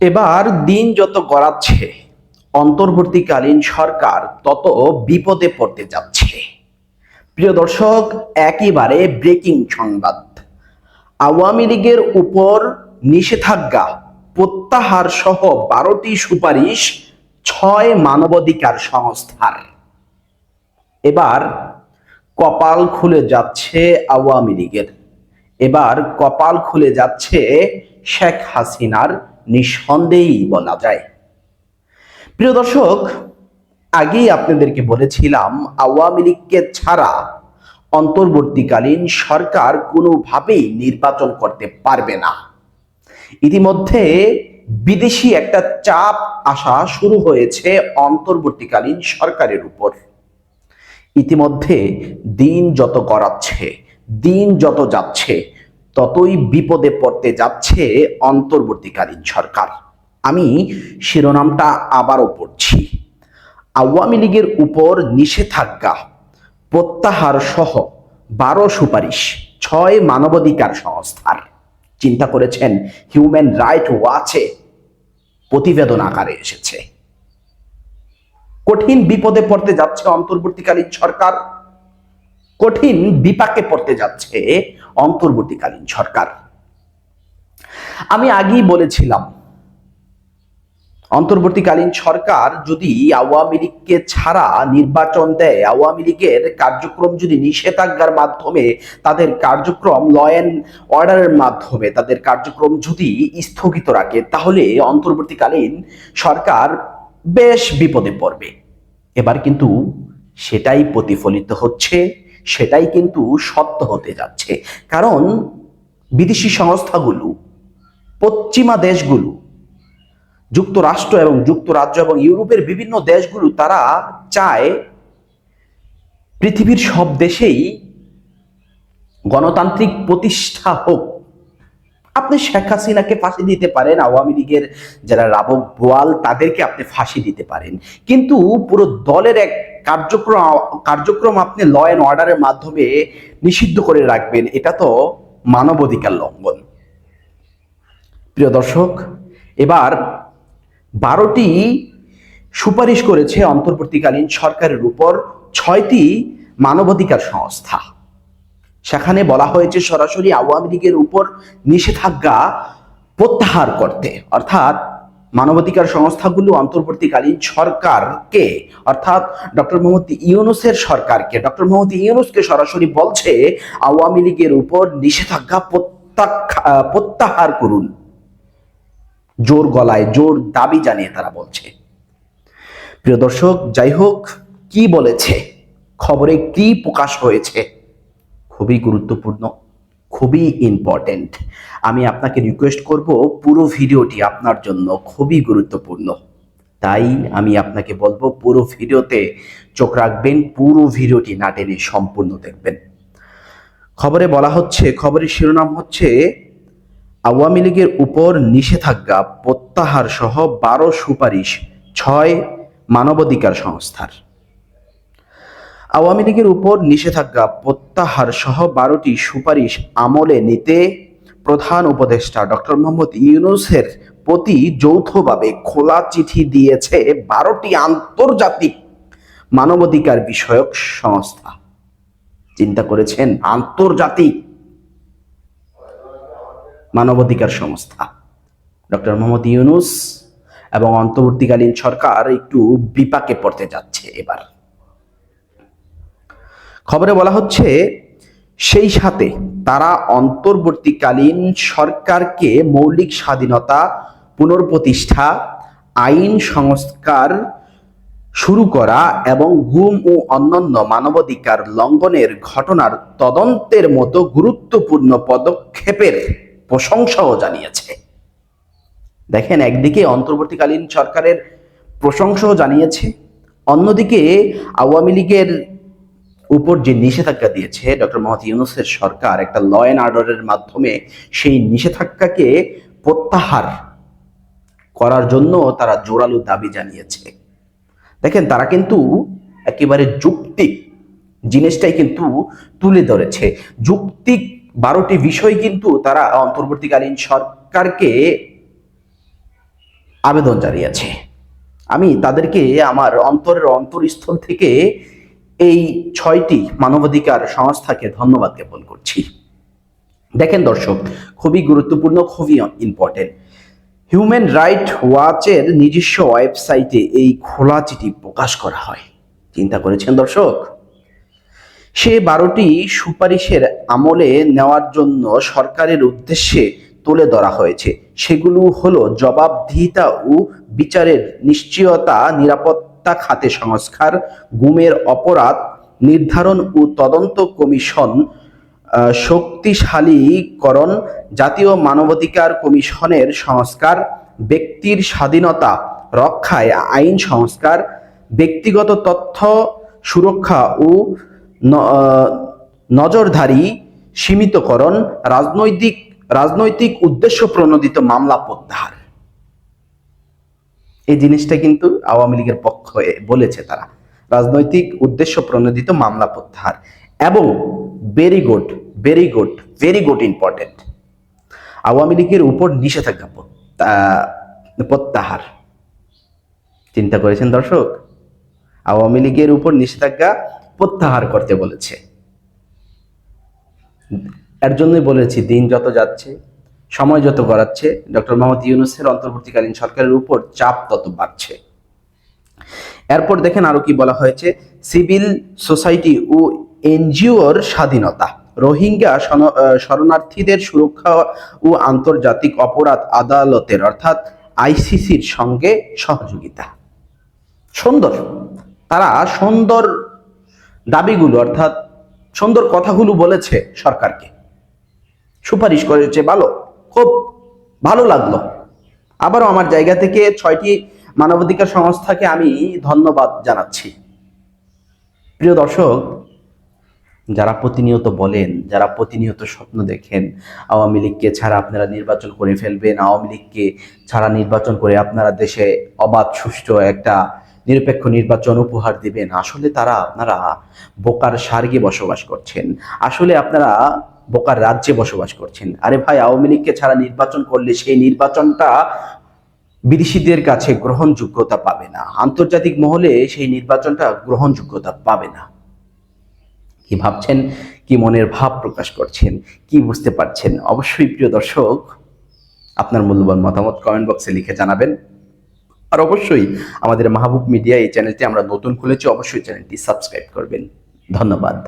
এবার দিন যত গড়াচ্ছে অন্তর্বর্তীকালীন সরকার তত বিপদে পড়তে যাচ্ছে। প্রিয় দর্শক, একেবারে ব্রেকিং সংবাদ। আওয়ামী লীগের উপর নিষেধাজ্ঞা প্রত্যাহার সহ 12টি সুপারিশ 6 মানবাধিকার সংস্থার। এবার কপাল খুলে যাচ্ছে আওয়ামী লীগের, এবার কপাল খুলে যাচ্ছে শেখ হাসিনার, নিঃসন্দেহেই বলা যায়। প্রিয় দর্শক, আগেই আপনাদেরকে বলেছিলাম আওয়ামী লীগকে ছাড়া অন্তর্বর্তীকালীন সরকার কোনোভাবেই নির্বাচন করতে পারবে না। ইতিমধ্যে বিদেশি একটা চাপ আসা শুরু হয়েছে অন্তর্বর্তীকালীন সরকারের উপর। ইতিমধ্যে দিন যত গড়াচ্ছে, দিন যত যাচ্ছে, ততই বিপদে পড়তে যাচ্ছে অন্তর্বর্তীকালীন সরকার। আমি শিরোনামটা আবারও পড়ছি। আওয়ামী লীগের উপর নিষেধাজ্ঞা প্রত্যাহার সহ 12 সুপারিশ 6 মানবাধিকার সংস্থার। চিন্তা করেছেন, হিউম্যান রাইট ওয়াচে প্রতিবেদন আকারে এসেছে। কঠিন বিপদে পড়তে যাচ্ছে অন্তর্বর্তীকালীন সরকার, কঠিন বিপাকে পড়তে যাচ্ছে অন্তর্বর্তীকালীন সরকার। আমি আগেই বলেছিলাম অন্তর্বর্তীকালীন সরকার যদি আওয়ামী লীগকে ছাড়া নির্বাচন দেয়, আওয়ামী লীগের কার্যক্রম যদি নিষেধাজ্ঞার মাধ্যমে তাদের কার্যক্রম ল অ্যান্ড অর্ডারের মাধ্যমে তাদের কার্যক্রম যদি স্থগিত রাখে, তাহলে অন্তর্বর্তীকালীন সরকার বেশ বিপদে পড়বে। এবার কিন্তু সেটাই প্রতিফলিত হচ্ছে, সেটাই কিন্তু সত্য হতে যাচ্ছে। কারণ বিদেশি সংস্থাগুলো, পশ্চিমা দেশগুলো, যুক্তরাষ্ট্র এবং যুক্তরাজ্য এবং ইউরোপের বিভিন্ন দেশগুলো তারা চায় পৃথিবীর সব দেশেই গণতান্ত্রিক প্রতিষ্ঠা হোক। আপনি শেখ হাসিনাকে ফাঁসি দিতে পারেন, আওয়ামী লীগের যারা রাবক বোয়াল তাদেরকে আপনি ফাঁসি দিতে পারেন, কিন্তু পুরো দলের এক কার্যক্রম আপনি ল অ্যান্ড অর্ডারের মাধ্যমে নিষিদ্ধ করে রাখবেন, এটা তো মানবাধিকার লঙ্ঘন। প্রিয় দর্শক, এবার 12টি সুপারিশ করেছে অন্তর্বর্তীকালীন সরকারের উপর 6টি মানবাধিকার সংস্থা। সেখানে বলা হয়েছে সরাসরি আওয়ামী লীগের উপর নিষেধাজ্ঞা প্রত্যাহার করতে, অর্থাৎ মানবাধিকার সংস্থাগুলো অন্তর্বর্তীকালীন সরকারকে, অর্থাৎ ডক্টর মোহাম্মদ ইউনূসের সরকারকে, ডক্টর মোহাম্মদ ইউনূসকে সরাসরি বলছে আওয়ামী লীগের উপর নিষেধাজ্ঞা প্রত্যাহার করুন। জোর গলায় জোর দাবি জানিয়ে তারা বলছে। প্রিয় দর্শক, যাই হোক, কি বলেছে, খবরে কি প্রকাশ হয়েছে, খুবই গুরুত্বপূর্ণ, খুবই ইম্পর্টেন্ট। আমি আপনাকে রিকোয়েস্ট করব, পুরো ভিডিওটি আপনার জন্য খুবই গুরুত্বপূর্ণ। তাই আমি আপনাকে বলবো পুরো ভিডিওতে চোখ রাখবেন, পুরো ভিডিওটি না টেনে সম্পূর্ণ দেখবেন। খবরে বলা হচ্ছে, খবরের শিরোনাম হচ্ছে আওয়ামী লীগের উপর নিষেধাজ্ঞা প্রত্যাহার সহ 12 সুপারিশ 6 মানবাধিকার সংস্থার। আওয়ামী লীগের উপর নিষেধাজ্ঞা প্রত্যাহার সহ 12টি সুপারিশ আমলে নিতে প্রধান উপদেষ্টা ডক্টর মোহাম্মদ ইউনূসের প্রতি যৌথভাবে খোলা চিঠি দিয়েছে 12টি আন্তর্জাতিক মানবাধিকার বিষয়ক সংস্থা। চিন্তা করেছেন, আন্তর্জাতিক মানবাধিকার সংস্থা। ডক্টর মোহাম্মদ ইউনূস এবং অন্তর্বর্তীকালীন সরকার একটু বিপাকে পড়তে যাচ্ছে এবার। খবরে বলা হচ্ছে, সেই সাথে তারা অন্তর্বর্তীকালীন সরকারকে মৌলিক স্বাধীনতা পুনঃপ্রতিষ্ঠা, আইন সংস্কার শুরু করা এবং গুম ও অন্যান্য মানবাধিকার লঙ্ঘনের ঘটনার তদন্তের মতো গুরুত্বপূর্ণ পদক্ষেপের প্রশংসাও জানিয়েছে। দেখেন, একদিকে অন্তর্বর্তীকালীন সরকারের প্রশংসাও জানিয়েছে, অন্যদিকে আওয়ামী লীগের উপর যে নিষেধাজ্ঞা দিয়েছে ডক্টর মোহাম্মদ ইউনূসের সরকার একটা ল অ্যান্ড অর্ডারের মাধ্যমে, সেই নিষেধাজ্ঞাকে প্রত্যাহার করার জন্য তারা জোরালো দাবি জানিয়েছে। দেখেন, তারা কিন্তু একেবারে যৌক্তিক জিনিসটাই কিন্তু তুলে ধরেছে। যৌক্তিক 12টি বিষয় কিন্তু তারা অন্তর্বর্তীকালীন সরকারকে আবেদন জানিয়েছে। আমি তাদেরকে আমার অন্তরের অন্তরস্থল থেকে এই 6টি মানবাধিকার সংস্থাকে ধন্যবাদ জ্ঞাপন করছি। দেখেন দর্শক, খুবই গুরুত্বপূর্ণ, খুবই ইম্পর্টেন্ট। হিউম্যান রাইট ওয়াচের নিজস্ব ওয়েবসাইটে এই খোলা চিঠি প্রকাশ করা হয়। চিন্তা করেছেন দর্শক? সে 12টি সুপারিশের আমলে নেওয়ার জন্য সরকারের উদ্দেশ্যে তুলে ধরা হয়েছে। সেগুলো হলো জবাবদিহিতা ও বিচারের নিশ্চয়তা, নিরাপত্তা খাতে সংস্কার, গুমের অপরাধ নির্ধারণ ও তদন্ত কমিশন শক্তিশালীকরণ, জাতীয় মানবাধিকার কমিশনের সংস্কার, ব্যক্তির স্বাধীনতা রক্ষায় আইন সংস্কার, ব্যক্তিগত তথ্য সুরক্ষা ও নজরদারি সীমিতকরণ, রাজনৈতিক উদ্দেশ্য প্রণোদিত মামলা প্রত্যাহার। এই জিনিসটা কিন্তু আওয়ামী লীগের পক্ষে বলেছে তারা, রাজনৈতিক উদ্দেশ্য প্রণোদিত মামলা প্রত্যাহার। এবং very good, very good, very good important, Awami লীগের উপর নিষেধাজ্ঞা প্রত্যাহার। চিন্তা করেছেন দর্শক? আওয়ামী লীগের উপর নিষেধাজ্ঞা প্রত্যাহার করতে বলেছে। এর জন্যই বলেছি, দিন যত যাচ্ছে, সময় যত গড়াচ্ছে, ডক্টর মোহাম্মদ ইউনূসের অন্তর্বর্তীকালীন সরকারের উপর চাপ তত বাড়ছে। এরপর দেখেন আরো কি বলা হয়েছে, সিভিল সোসাইটি ও এনজিওর স্বাধীনতা, রোহিঙ্গা শরণার্থীদের সুরক্ষা ও আন্তর্জাতিক অপরাধ আদালতের অর্থাৎ আইসিসির সঙ্গে সহযোগিতা। সুন্দর, তারা সুন্দর দাবিগুলো অর্থাৎ সুন্দর কথাগুলো বলেছে, সরকারকে সুপারিশ করেছে, ভালো, খুব ভালো লাগলো। আবারও আমার জায়গা থেকে 6টি মানবাধিকার সংস্থাকে আমি ধন্যবাদ জানাচ্ছি। প্রিয় দর্শক, যারা প্রতিনিয়ত বলেন, যারা প্রতিনিয়ত স্বপ্ন দেখেন আওয়ামী লীগকে ছাড়া আপনারা নির্বাচন করে ফেলবেন, আওয়ামী লীগকে ছাড়া নির্বাচন করে আপনারা দেশে অবাধ সুষ্ঠু একটা নিরপেক্ষ নির্বাচন উপহার দিবেন, আসলে আপনারা বোকার স্বর্গে বসবাস করছেন, আসলে আপনারা বোকার রাজ্যে বসবাস করছেন। আরে ভাই, আওয়ামী লীগকে ছাড়া নির্বাচন করলে সেই নির্বাচনটা বিদেশিদের কাছে গ্রহণযোগ্যতা পাবে না, আন্তর্জাতিক মহলে সেই নির্বাচনটা গ্রহণযোগ্যতা পাবে না। কি ভাবছেন, কি মনের ভাব প্রকাশ করছেন, কি বুঝতে পারছেন? অবশ্যই প্রিয় দর্শক, আপনার মূল্যবান মতামত কমেন্ট বক্সে লিখে জানাবেন। আর অবশ্যই আমাদের মাহবুব মিডিয়া এই চ্যানেলটি আমরা নতুন খুলেছি, অবশ্যই চ্যানেলটি সাবস্ক্রাইব করবেন। ধন্যবাদ।